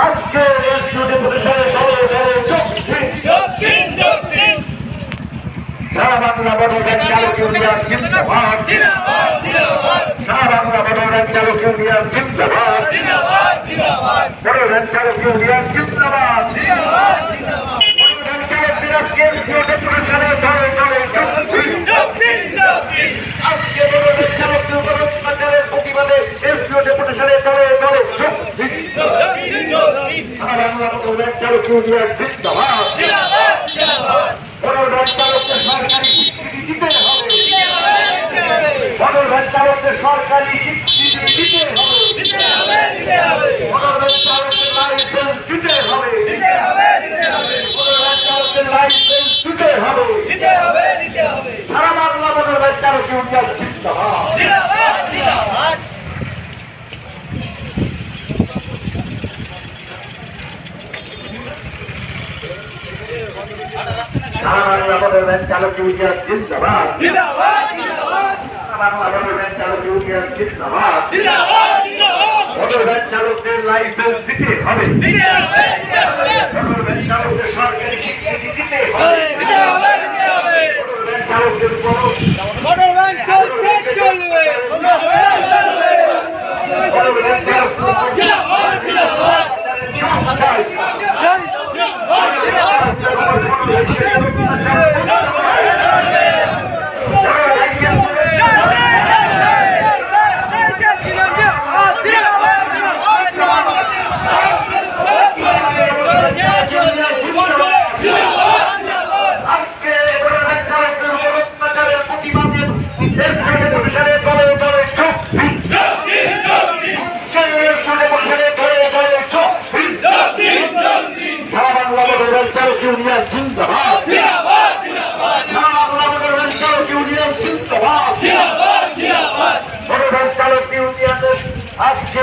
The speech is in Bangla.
আজকে সারা বাংলা বড়দের চালক ইউনিয়ন জিন্দাবাদ, সারা বাংলা বড়দের চালক ইউনিয়ন জিন্দাবাদ, বড়দের চালক ইউনিয়ন জিন্দাবাদ, আজকে বড়দের চালক অত্যাচারের প্রতিবাদে এসপিও ডেপুটেশনের দলে দলে সারা বাংলা বড়দের চালক ইউনিয়ন জিন্দাবাদ, বড়দের চালককে সরকারি স্বীকৃতি দিতে হবে, বড়দের চালককে সরকারি স্বীকৃতি দিতে হবে, বড়দের চালকের লাইসেন্স দিতে হবে, বড়দের চালকের লাইসেন্স দিতে হবে, সারা বাংলা বড়দের চালক ইউনিয়ন জিন্দাবাদ। সারা বাংলা বড়দের চালক ইউনিয়ন জিন্দাবাদ, সারা বাংলা বড়দের চালক ইউনিয়ন জিন্দাবাদ, বড়দের চালকদের লাইসেন্স দিতে হবে, বড়দের চালকদের সরকারি স্বীকৃতি দিতে হবে, বড়দের চালকদের মোটর ভ্যান চলছে চলবে, বড়দের চালক ইউনিয়ন জিন্দাবাদ, চালক ইউনিয়ন জিন্দাবাদ, বড়দের চালক ইউনিয়নের আজকে